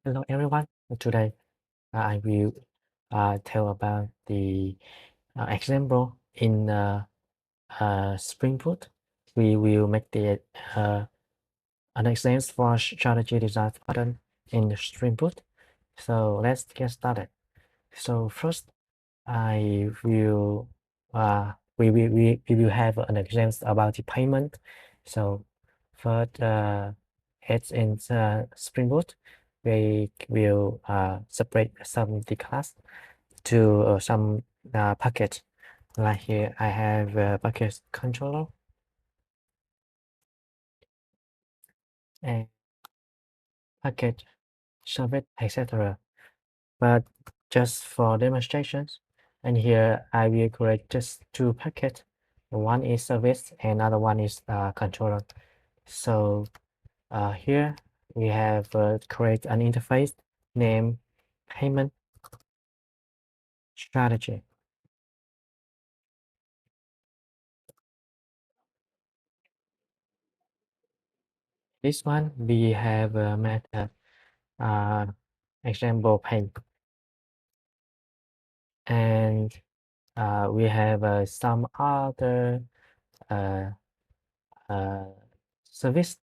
Hello everyone. Today I will tell about the example in Spring Boot. We will make the an example for strategy design pattern in Spring Boot. So let's get started. So first, I will we will have an example about the payment. So first, it's in Spring Boot. We will separate some the class to some package. Like here, I have a package controller and package service, etc. But just for demonstrations, and here I will create just two packets. One is service, and another one is controller. So here we have create an interface named payment strategy. This one we have a method uh, example pay, and we have some other uh, uh, service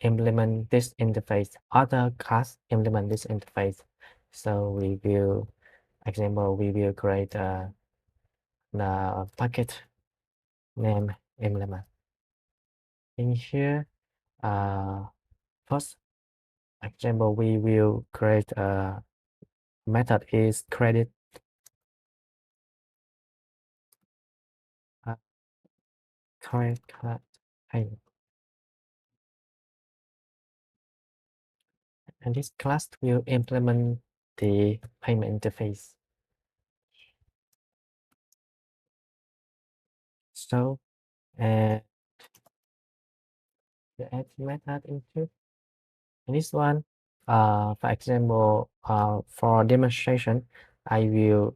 implement this interface. Other class implement this interface. So we will example we will create the packet name implement. In here, first example we will create a method is credit uh, credit card payment. And this class will implement the payment interface. So, and the add method into this one, for example, for demonstration, I will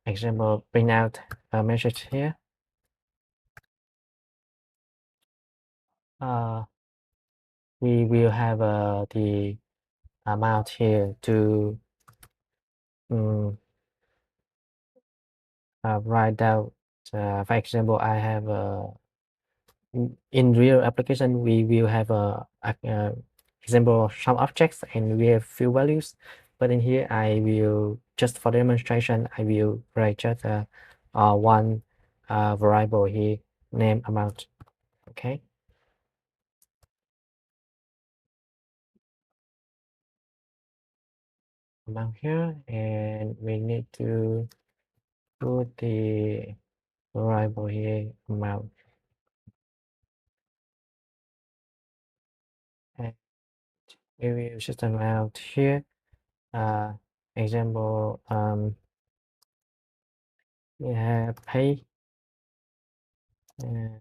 example bring out a message here. We will have the amount here to write down. For example, I have in real application we will have a example of some objects and we have few values, but in here I will just for demonstration I will write just one variable here name amount. Okay, amount here, and we need to put the variable here amount, and we will system out here example we have pay uh,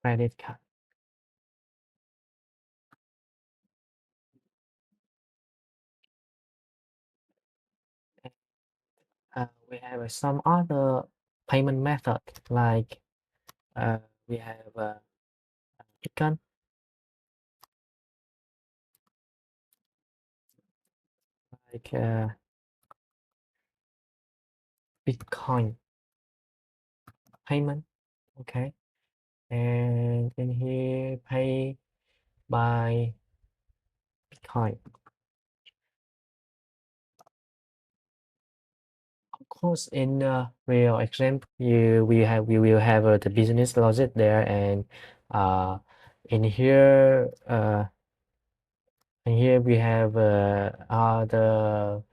credit card. We have some other payment method like we have Bitcoin, like Bitcoin payment. Okay, and in here pay by Bitcoin. Of course, in real example, we will have the business logic there, and uh, in here we have other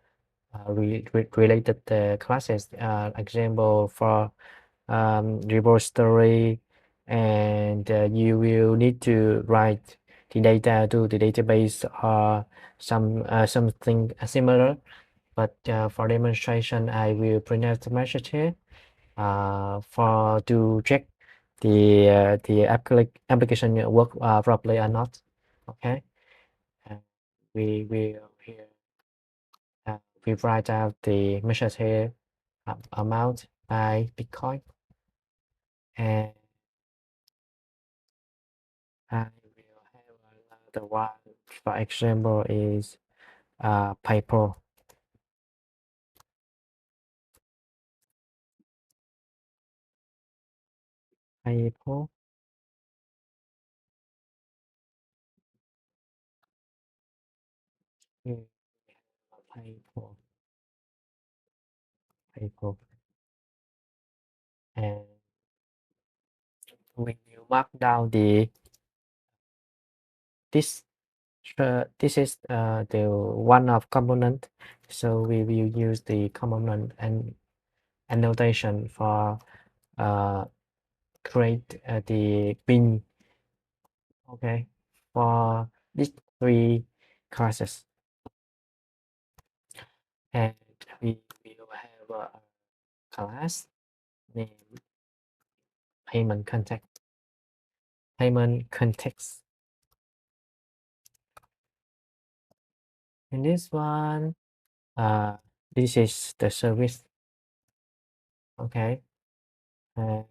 related classes. Example for repository, and you will need to write the data to the database or something similar. But for demonstration, I will print out the message here for to check the application work properly or not. Okay, we will here we write out the message here, amount by Bitcoin, and I will have another one. For example, is PayPal. PayPal. Mm, PayPal. PayPal. And we will mark down this this is the one of component, so we will use the component and annotation for uh, create the pin, okay, for these three classes. And we will have a class named payment context. In this one, uh, this is the service, okay. And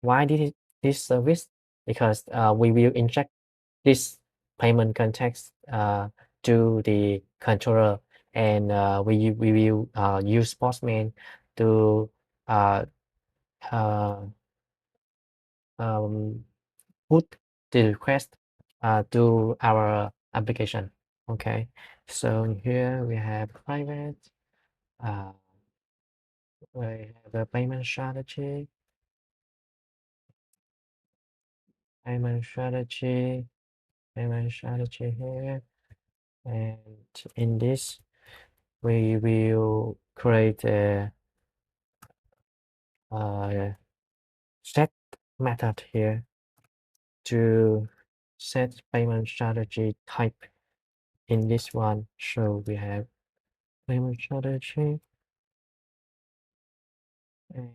why this service? Because we will inject this payment context to the controller, and we will use Postman to uh, uh, um, put the request to our application. Okay, so here we have private, uh, we have a payment strategy, payment strategy here, and in this we will create a set method here to set payment strategy type in this one. So we have payment strategy, and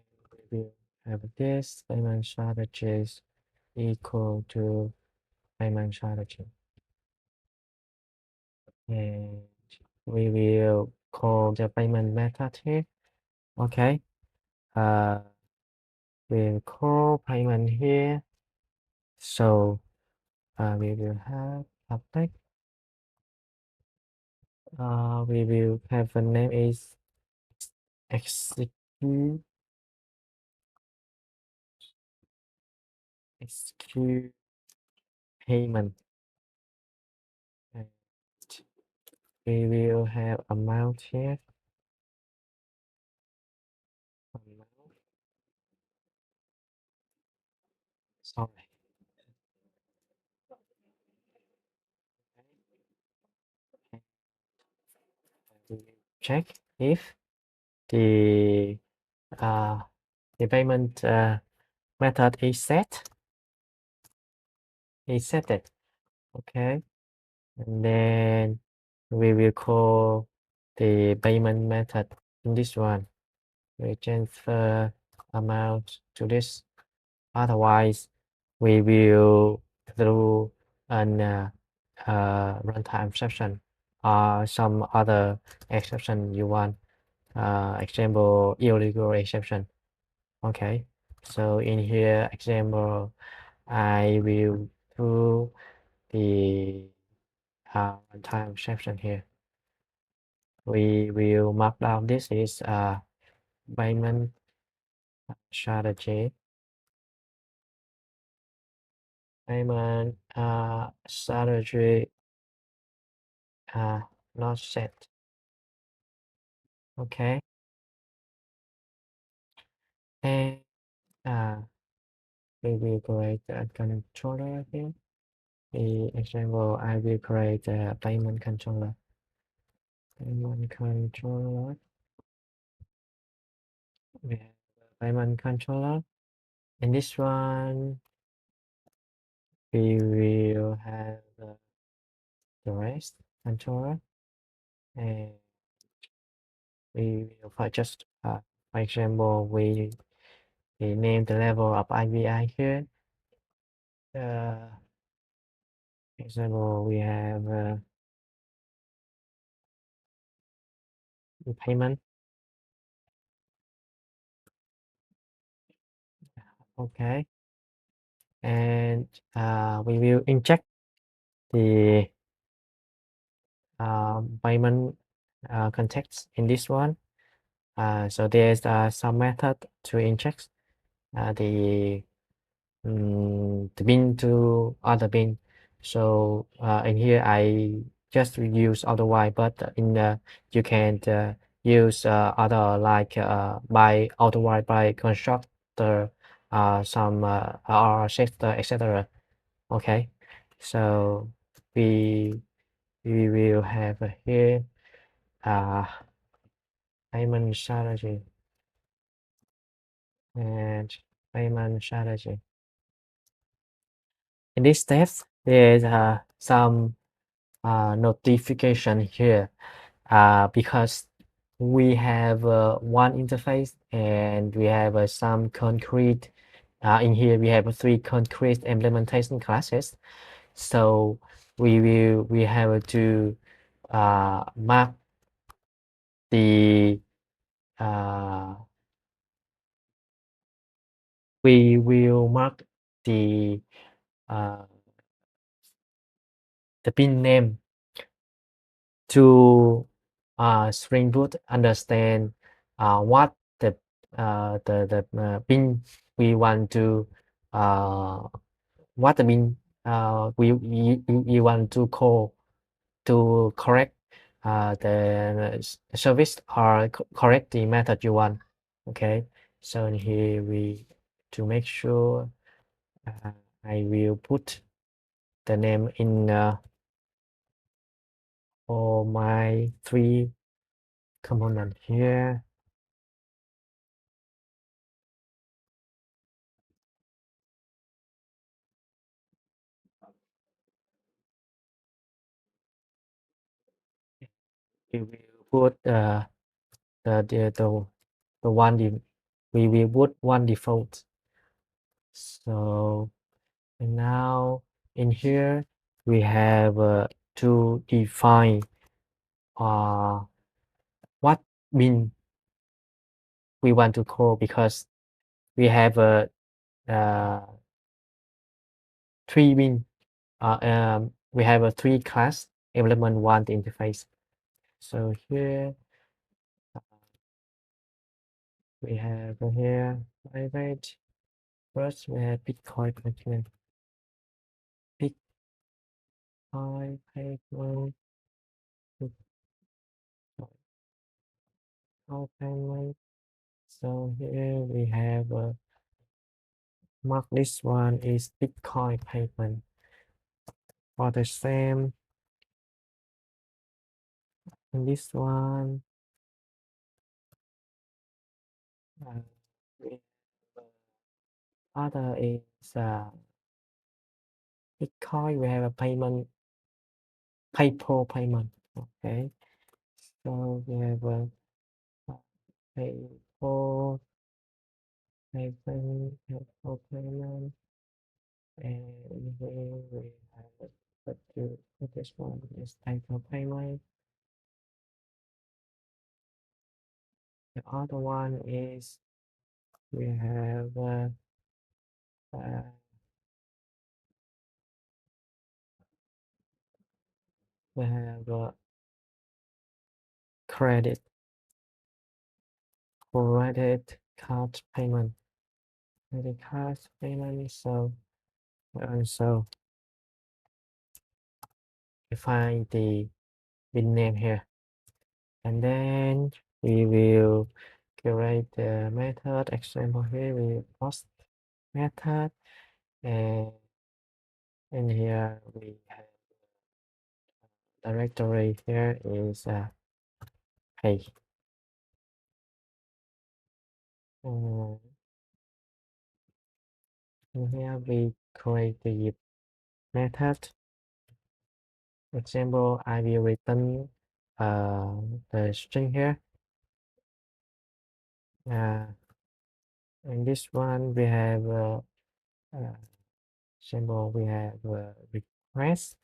we will have this payment strategies equal to payment strategy, and we will call the payment method here. Okay, we'll call payment here, so we will have public, we will have a name is execute execute payment, and we will have amount here, amount, sorry, and we will check if the uh, the payment method is set, it, okay, and then we will call the payment method in this one. We transfer amount to this, otherwise we will through an runtime exception or some other exception you want, example illegal exception. Okay, so in here example I will do the runtime exception here. We will mark down this is payment strategy, payment strategy not set. Okay, and we will create a controller here. The example I will create a payment controller. Payment controller. We have a payment controller. In this one, we will have the rest controller, and we will for just for example we name the level of IVI here. Example we have payment. Okay, and we will inject the payment context in this one. So there's some method to inject the bin to other bin. So in here I just use otherwise, but in you can use other like by otherwise by constructor, some or sector, etc. Okay, so we we will have here uh, payment strategy and payment strategy. In this step, there's some notification here because we have one interface and we have some concrete in here we have three concrete implementation classes, so we have to mark the uh, we will mark the uh, the bin name to Spring Boot understand what the bin we want to uh, what the bin we want to call to correct the service or correct the method you want. Okay, so in here we to make sure uh, I will put the name in for my three component here. We will put the one we will put one default. So and now in here we have to define uh, what bin we want to call, because we have uh, three bin we have a three class element one interface. So here we have here private. First we have Bitcoin payment. Bitcoin payment. Bitcoin payment. So here we have mark this one is Bitcoin payment. For the same, and this one uh, we other is Bitcoin. We have a payment PayPal payment. Okay, so we have a PayPal payment, PayPal payment, and here we have but to this one is PayPal payment. The other one is we have uh, we have credit card payment. Credit card payment. So also define the bin name here, and then we will create the method example here. We post method, and in here we have directory here is pay. And in here we create the method example. I will return the string here. In this one we have example we have request.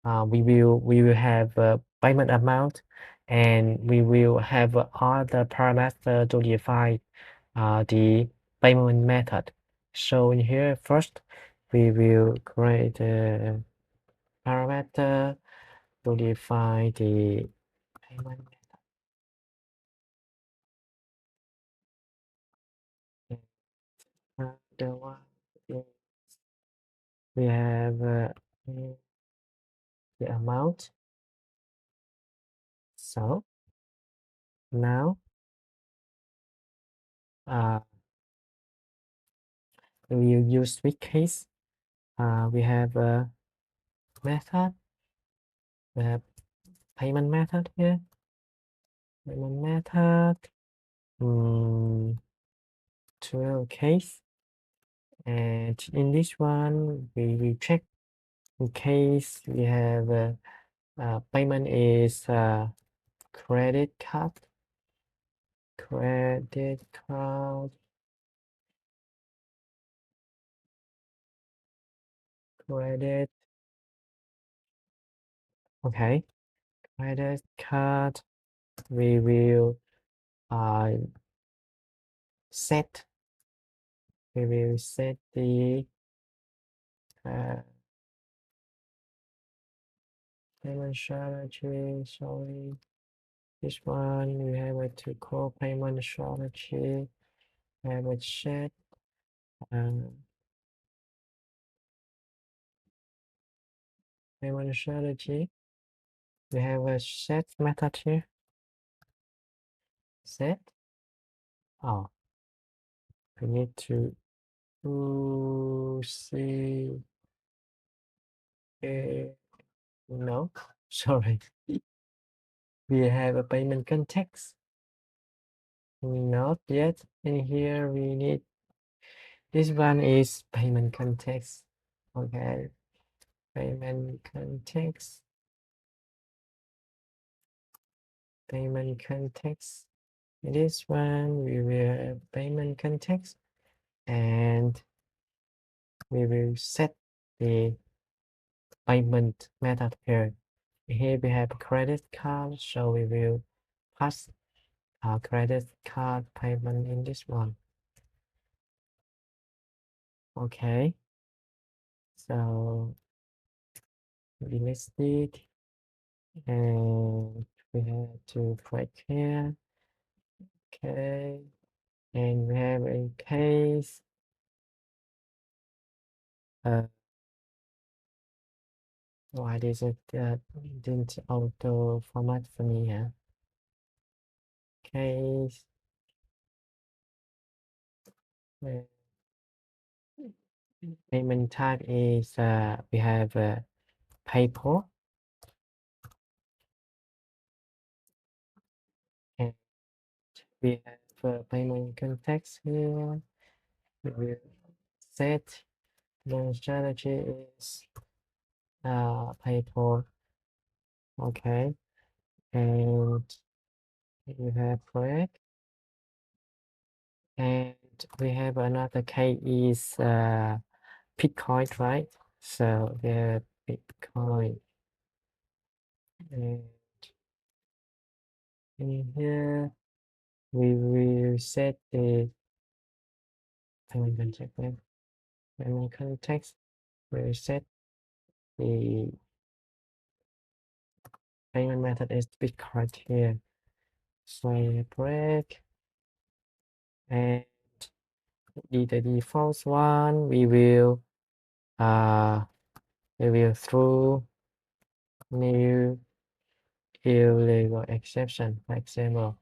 We will have payment amount, and we will have other parameter to define the payment method. So in here, first we will create a parameter to define the payment method. The one is we have the amount. So now we will use switch case. We have a method, we have payment method here, payment method, 12 case, and in this one we will check in case we have payment is credit card, credit card, credit, okay, credit card. We will set, we will set the payment strategy. Sorry, this one we have to call payment strategy. We have a set payment strategy. We have a set method here. Set. Oh, we need to see. No, sorry. We have a payment context. Not yet. In here we need, this one is payment context. Okay, payment context. Payment context. This one we will have payment context, and we will set the payment method here. Here we have credit card, so we will pass our credit card payment in this one. Okay, so we list it, and we have to click here. Okay, and we have a case. Why is it didn't auto format for me here? Case. Payment type is we have PayPal, and we have payment context here. We will set the strategy is PayPal. Okay, and we have correct, and we have another case is Bitcoin, right? So we have Bitcoin, and in here we will set the payment context. Payment context. We set the payment method is Bitcoin here. So break, and the default one we will through new illegal exception. For example,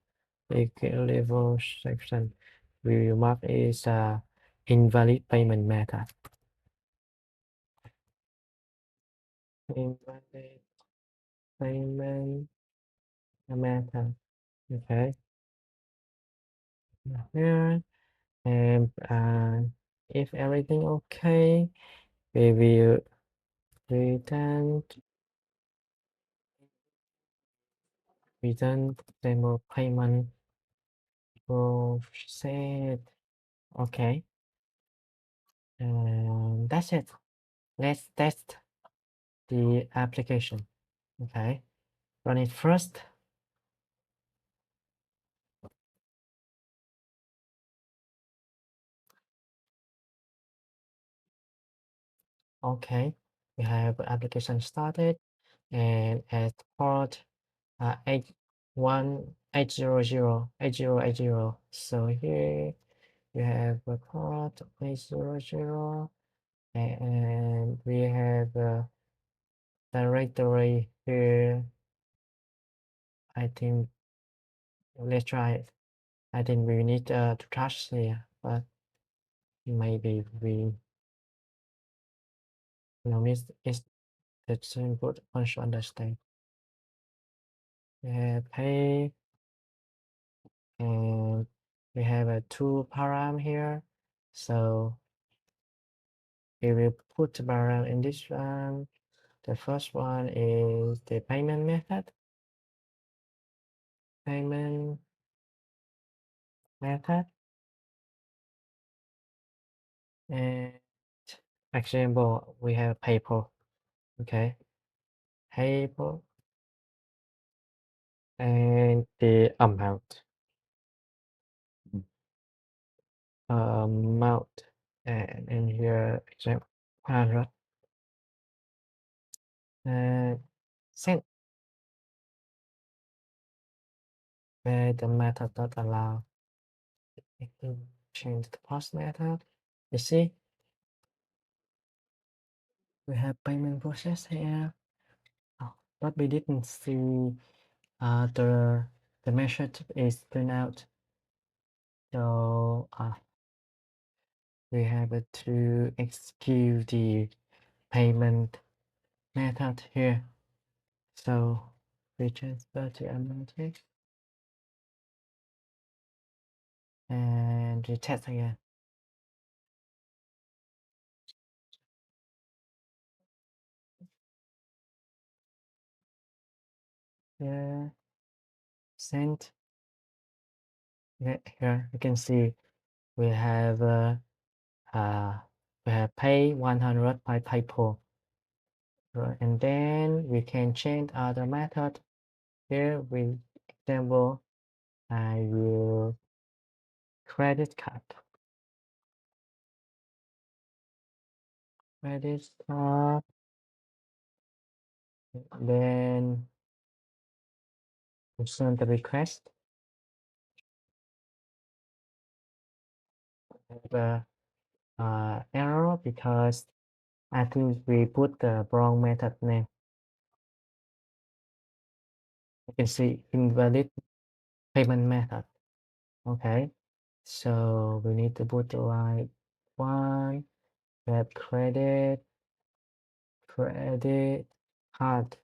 illegal exception we will mark is invalid payment method. Invalid payment method. Okay. Here, and if everything okay, we will return demo payment process. Okay, and that's it. Let's test the application. Okay, run it first. Okay, we have application started and at port 81808080. So here you have a port 800 and we have a directory here. I think let's try it. I think we need to trash here, but maybe we miss is the simple one should understand. Yeah, pay and we have a two param here. So we will put the param in this one. The first one is the payment method. Payment method. And example, we have PayPal. Okay. PayPal and the amount. Amount. And in here, example, 100. And send. Where the method not allow. I can change the post method. You see, we have payment process here. Oh, but we didn't see the message is print out. So we have to execute the payment method here. So we transfer to amount and retest again. Yeah, send. Yeah, here you can see we have pay 100 by PayPal. Right, and then we can change other method. Here we example, I will credit card. Credit card. Then send the request. The error because I think we put the wrong method name. You can see invalid payment method. Okay, so we need to put the right one. Get credit card.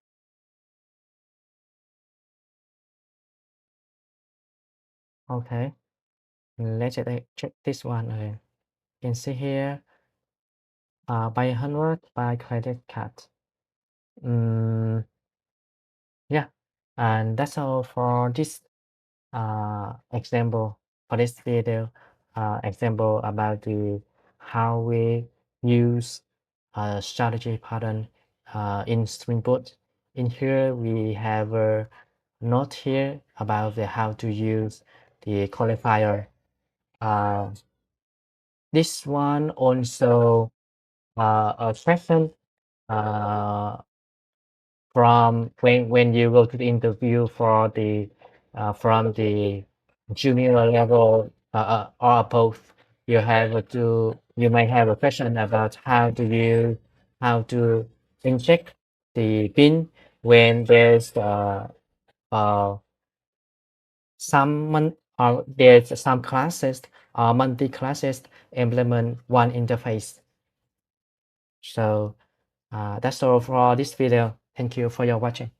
Okay, let's check this one again. You can see here by 100 by credit card. Yeah, and that's all for this example, for this video example about the how we use strategy pattern in Spring Boot. In here we have a note here about the how to use the qualifier. This one also a question from when you go to the interview for the from the junior level or above, you may have a question about how to inject the pin when there's there's some classes or multi classes implement one interface. So that's all for this video. Thank you for your watching.